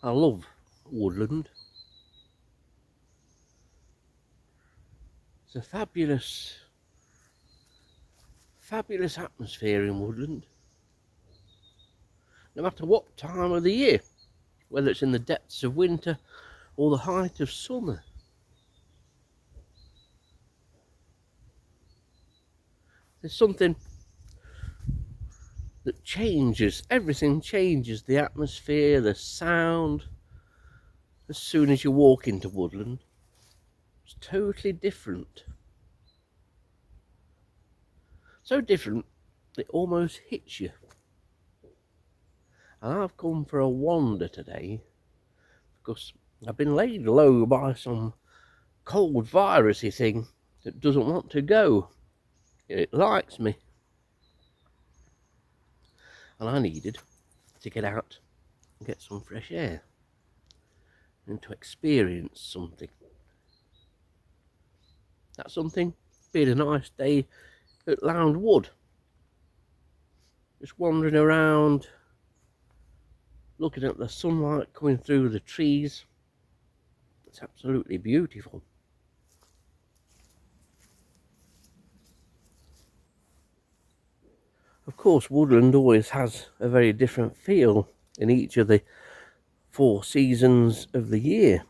I love woodland. It's a fabulous atmosphere in woodland. No matter what time of the year, whether it's in the depths of winter or the height of summer. There's something that changes, everything changes, the atmosphere, the sound. As soon as you walk into woodland, it's totally different. So different, it almost hits you. And I've come for a wander today because I've been laid low by some cold virusy thing that doesn't want to go. It likes me. And I needed to get out and get some fresh air and to experience something. That's something being a nice day at Lound Wood. Just wandering around, looking at the sunlight coming through the trees. It's absolutely beautiful. Of course, woodland always has a very different feel in each of the 4 seasons of the year.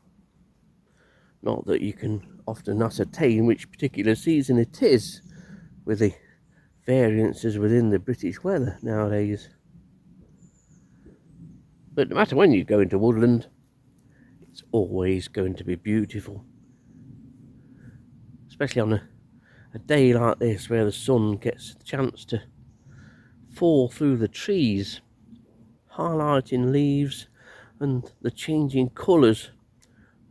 Not that you can often ascertain which particular season it is with the variances within the British weather nowadays. But no matter when you go into woodland, it's always going to be beautiful. Especially on a day like this where the sun gets the chance to fall through the trees, highlighting leaves and the changing colours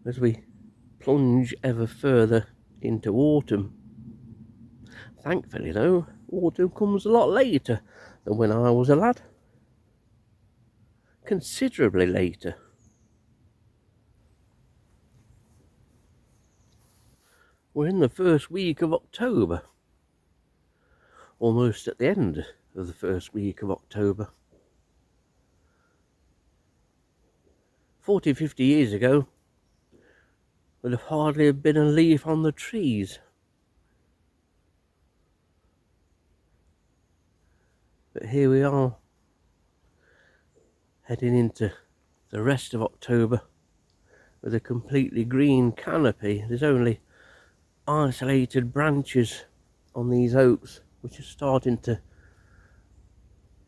as we plunge ever further into autumn. Thankfully though, autumn comes a lot later than when I was a lad. Considerably later. We're in the first week of October. Almost at the end of the first week of October. 40, 50 years ago, there'd have hardly been a leaf on the trees. But here we are, heading into the rest of October with a completely green canopy. There's only isolated branches on these oaks which are starting to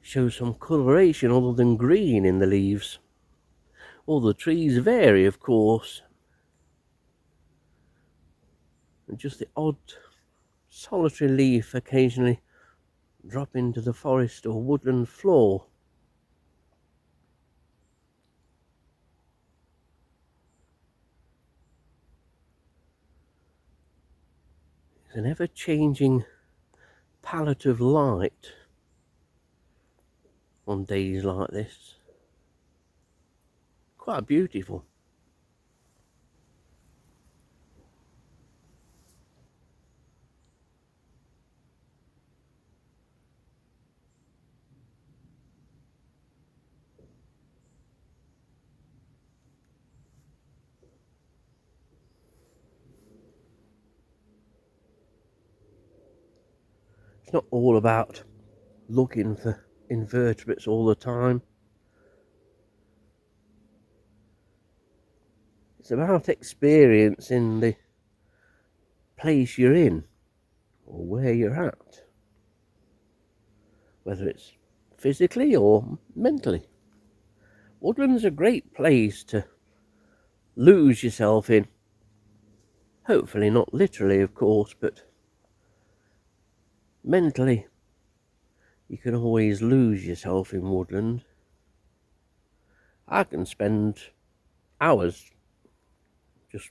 show some coloration other than green in the leaves. All the trees vary, of course, and just the odd solitary leaf occasionally drop into the forest or woodland floor. It's an ever-changing palette of light on days like this. Quite beautiful. It's not all about looking for invertebrates all the time. It's about experiencing the place you're in or where you're at, whether it's physically or mentally. Woodland's a great place to lose yourself in. Hopefully not literally, of course, but mentally you can always lose yourself in woodland. I can spend hours just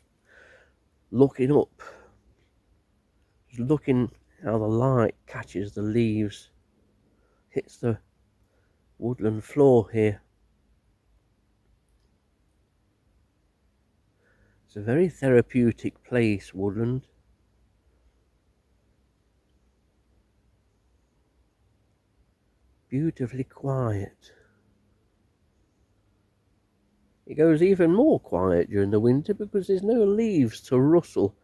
looking up, just looking how the light catches the leaves, hits the woodland floor here. It's a very therapeutic place, woodland. Beautifully quiet. It goes even more quiet during the winter because there's no leaves to rustle.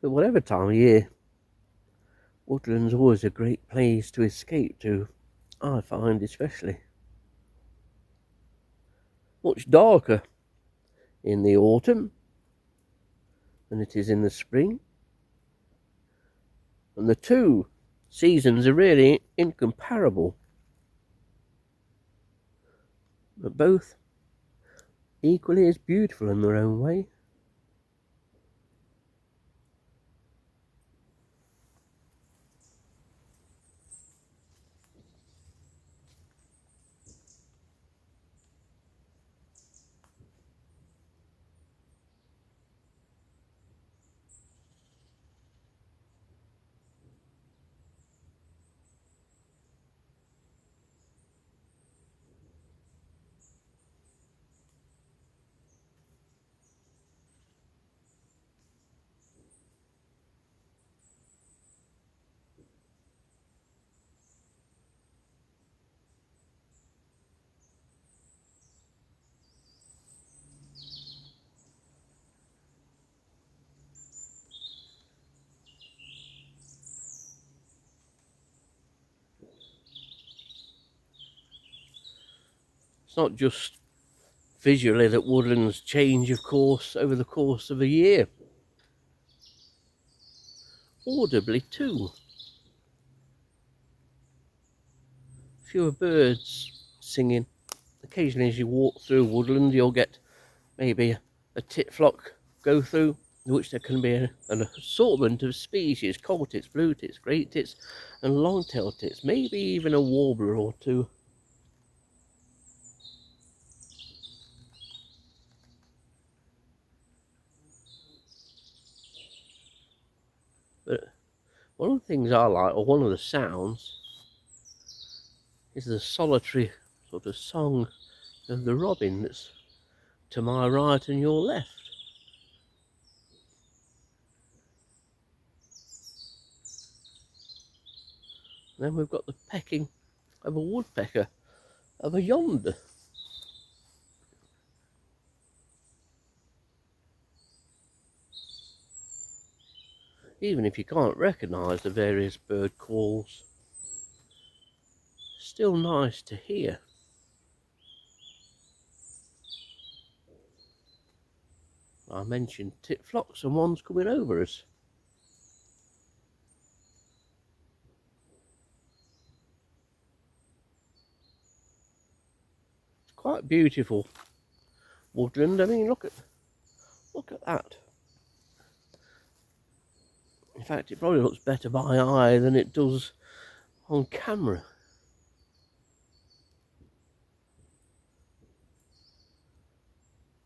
But whatever time of year, woodland's always a great place to escape to, I find especially. Much darker in the autumn than it is in the spring. And the two seasons are really incomparable, but both equally as beautiful in their own way. It's not just visually that woodlands change, of course, over the course of a year. Audibly too. Fewer birds singing. Occasionally as you walk through woodland you'll get maybe a tit flock go through, in which there can be an assortment of species: coal tits, blue tits, great tits and long-tailed tits, maybe even a warbler or two. But one of the things I like, or one of the sounds, is the solitary sort of song of the robin that's to my right and your left. And then we've got the pecking of a woodpecker over yonder. Even if you can't recognise the various bird calls, still nice to hear. I mentioned tit flocks and one's coming over us. It's quite beautiful woodland. I mean, look at that. In fact, it probably looks better by eye than it does on camera.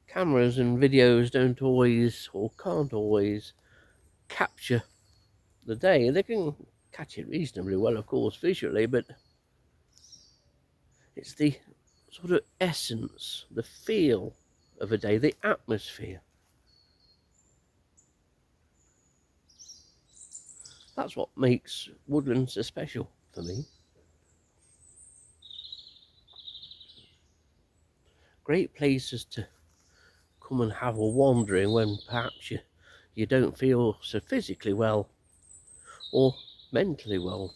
Cameras and videos don't always, or can't always, capture the day. They can catch it reasonably well, of course, visually, but it's the sort of essence, the feel of a day, the atmosphere. That's what makes woodland so special for me. Great places to come and have a wandering when perhaps you don't feel so physically well or mentally well.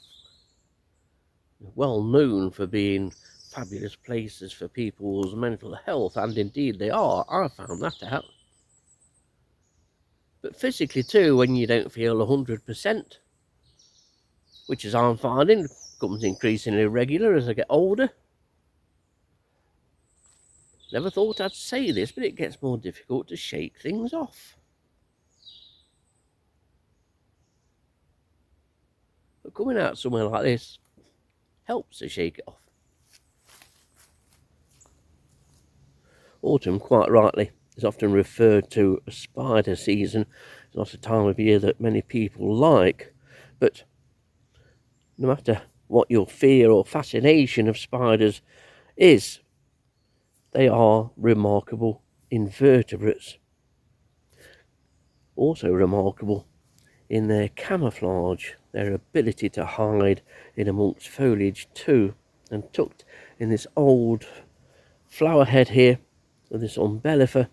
Well known for being fabulous places for people's mental health, and indeed they are. I found that out. But physically too, when you don't feel 100%, which, as I'm finding, becomes increasingly regular as I get older. Never thought I'd say this, but it gets more difficult to shake things off. But coming out somewhere like this helps to shake it off. Autumn, quite rightly, is often referred to as spider season. It's not a time of year that many people like, but no matter what your fear or fascination of spiders is, they are remarkable invertebrates. Also remarkable in their camouflage, their ability to hide in amongst foliage too. And tucked in this old flower head here, with this umbellifer,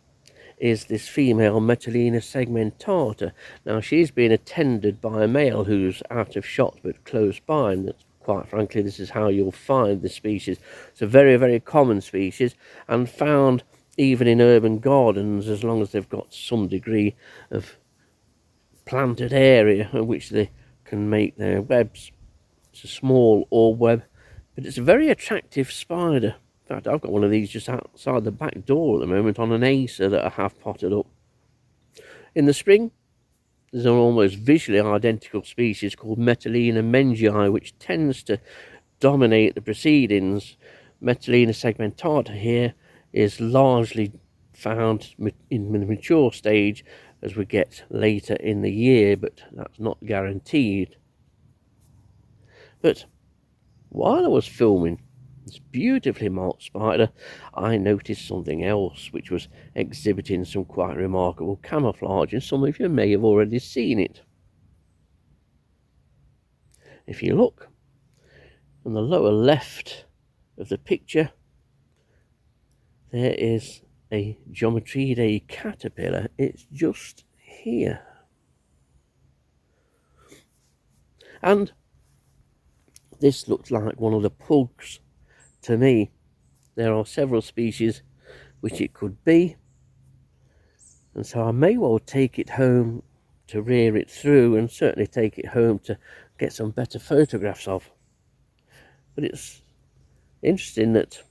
is this female Metallina segmentata. Now she's being attended by a male who's out of shot but close by, and that's, quite frankly, this is how you'll find this species. It's a very, very common species and found even in urban gardens, as long as they've got some degree of planted area in which they can make their webs. It's a small orb web, but it's a very attractive spider. In fact, I've got one of these just outside the back door at the moment on an acer that I have potted up. In the spring, there's an almost visually identical species called Metallina mengii, which tends to dominate the proceedings. Metallina segmentata here is largely found in the mature stage as we get later in the year, but that's not guaranteed. But while I was filming this beautifully marked spider, I noticed something else which was exhibiting some quite remarkable camouflage, and some of you may have already seen it. If you look on the lower left of the picture, there is a Geometridae caterpillar. It's just here. And this looks like one of the pugs to me. There are several species which it could be, and so I may well take it home to rear it through, and certainly take it home to get some better photographs of. But it's interesting that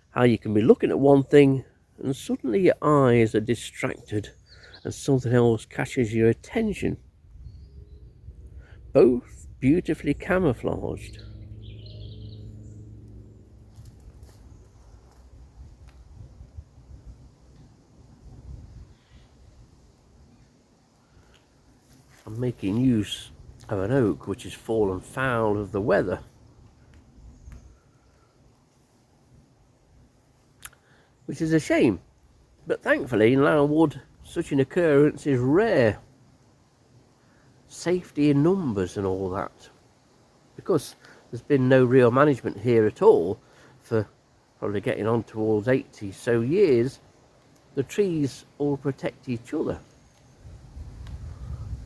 how you can be looking at one thing and suddenly your eyes are distracted and something else catches your attention. Both beautifully camouflaged. I'm making use of an oak which has fallen foul of the weather. Which is a shame, but thankfully in Lownwood such an occurrence is rare. Safety in numbers and all that. Because there's been no real management here at all for probably getting on towards 80 so years, the trees all protect each other.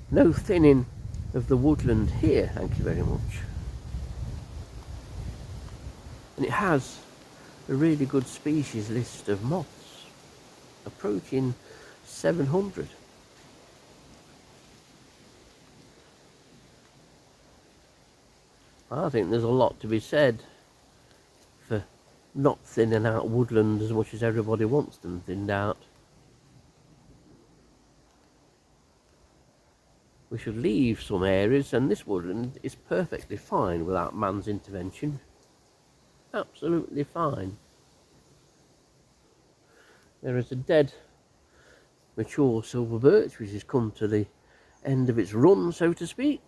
No thinning of the woodland here, thank you very much. And it has a really good species list of moths, approaching 700. I think there's a lot to be said for not thinning out woodland as much as everybody wants them thinned out. We should leave some areas, and this woodland is perfectly fine without man's intervention. Absolutely fine. There is a dead mature silver birch which has come to the end of its run, so to speak.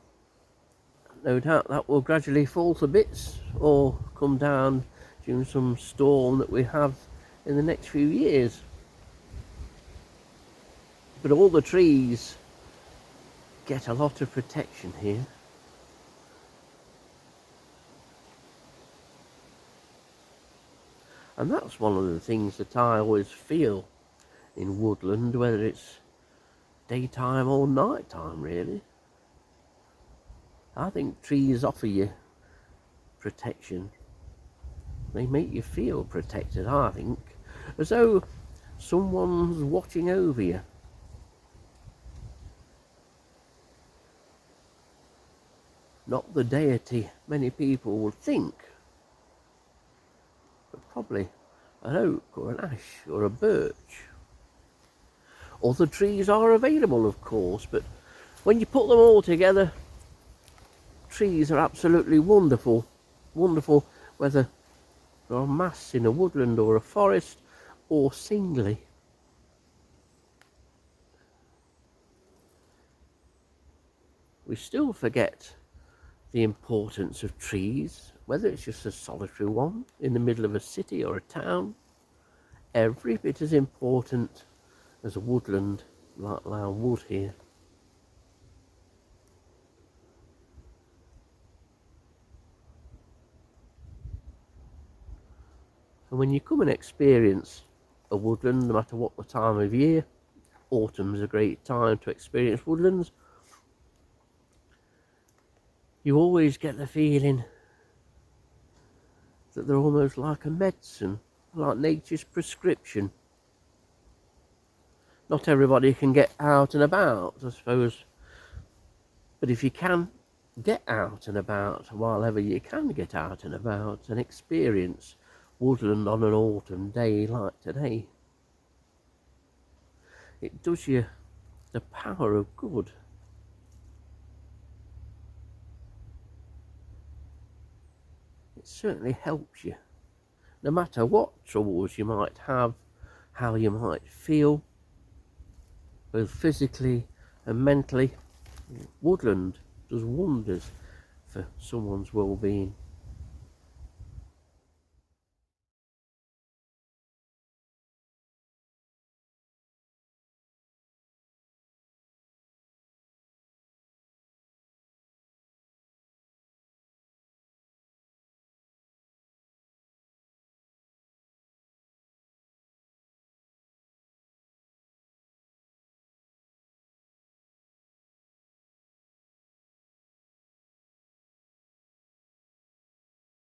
No doubt that will gradually fall to bits or come down during some storm that we have in the next few years. But all the trees get a lot of protection here. And that's one of the things that I always feel in woodland, whether it's daytime or nighttime really. I think trees offer you protection. They make you feel protected, I think, as though someone's watching over you. Not the deity many people would think, but probably an oak or an ash or a birch. Other trees are available, of course, but when you put them all together, trees are absolutely wonderful. Wonderful whether they're en masse in a woodland or a forest, or singly. We still forget the importance of trees, whether it's just a solitary one in the middle of a city or a town. Every bit as important as a woodland like Lownwood here. And when you come and experience a woodland, no matter what the time of year, autumn's a great time to experience woodlands, you always get the feeling that they're almost like a medicine, like nature's prescription. Not everybody can get out and about, I suppose, but if you can get out and about, while ever you can get out and about and experience woodland on an autumn day like today, it does you the power of good. It certainly helps you, no matter what troubles you might have, how you might feel, both physically and mentally. Woodland does wonders for someone's well-being.